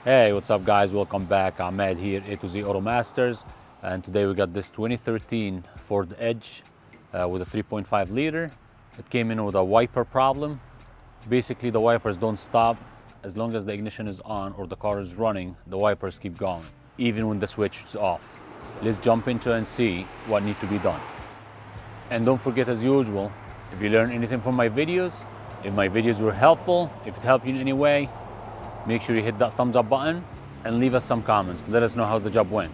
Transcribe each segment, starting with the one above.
Hey, what's up guys? Welcome back. Ahmed here, A to Z Auto Masters, and today we got this 2013 Ford Edge with a 3.5 liter. It came in with a wiper problem. Basically the wipers don't stop as long as the ignition is on or the car is running. The wipers keep going even when the switch is off. Let's jump into it and see what needs to be done. And don't forget, as usual, if you learn anything from my videos, if my videos were helpful, if it helped you in any way, make sure you hit that thumbs up button and leave us some comments. Let us know how the job went.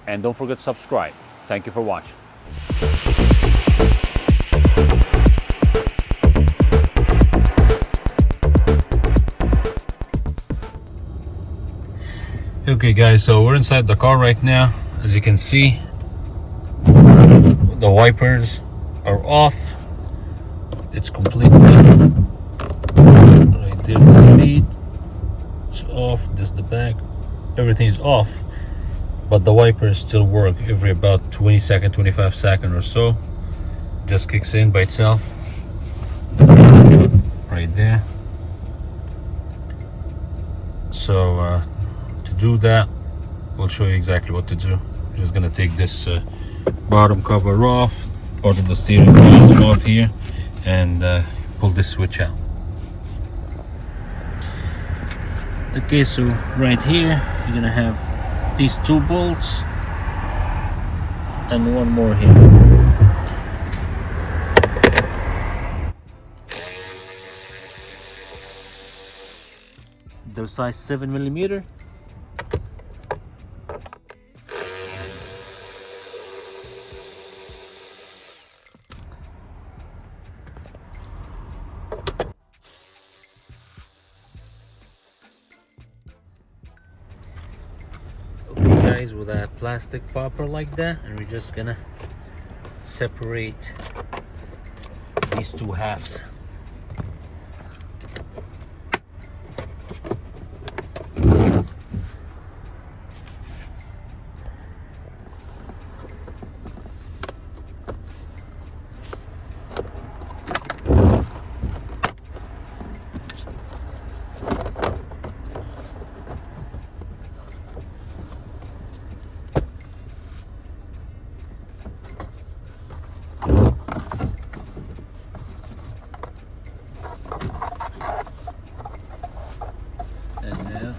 And don't forget to subscribe. Thank you for watching. Okay guys, so we're inside the car right now. As you can see, the wipers are off. It's completely right there, the speed. It's off. This is the back. Everything is off, but the wipers still work every about 20 seconds, 25 seconds or so. Just kicks in by itself right there. So to do that, we'll show you exactly what to do. We're just gonna take this bottom cover off, part of the steering wheel off here, and pull this switch out. Okay, so right here you're gonna have these two bolts and one more here. They're size 7mm. Guys, with a plastic popper like that, and we're just gonna separate these two halves.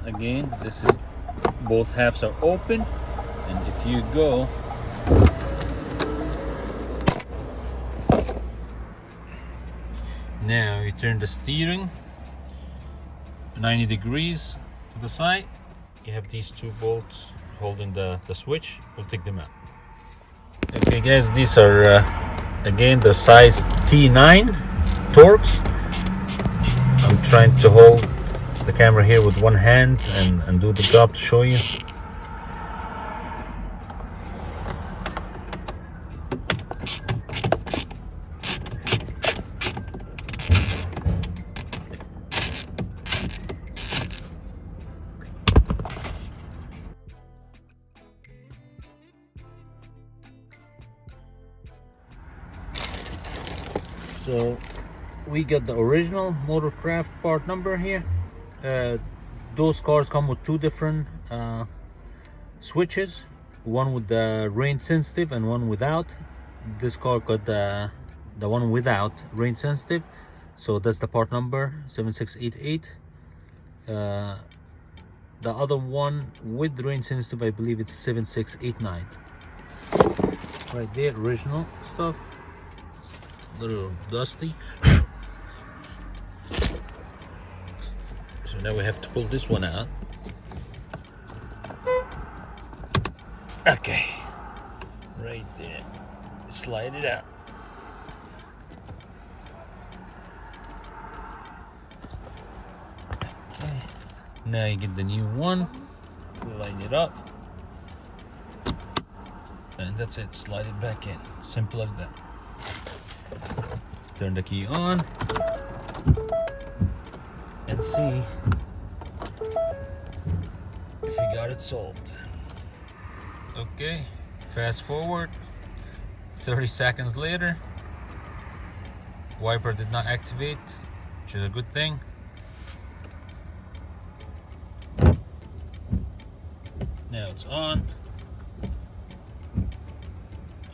Again, this is, both halves are open, and if you go now, you turn the steering 90 degrees to the side. You have these two bolts holding the switch. We'll take them out. Okay guys, these are again the size T9 Torx. I'm trying to hold the camera here with one hand and do the job to show you. So we got the original Motorcraft part number here. Those cars come with two different switches, one with the rain sensitive and one without. This car got the one without rain sensitive, so that's the part number 7688. The other one with rain sensitive, I believe it's 7689. Right there, original stuff. A little dusty. So now we have to pull this one out. Okay, right there. Slide it out. Okay. Now you get the new one. Line it up. And that's it. Slide it back in. Simple as that. Turn the key on. And see if you got it solved. Okay, fast forward 30 seconds later, wiper did not activate, which is a good thing. Now it's on.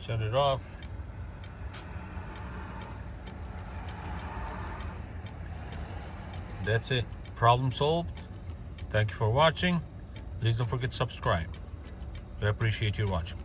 Shut it off. That's it. Problem solved. Thank you for watching. Please don't forget to subscribe. We appreciate your watching.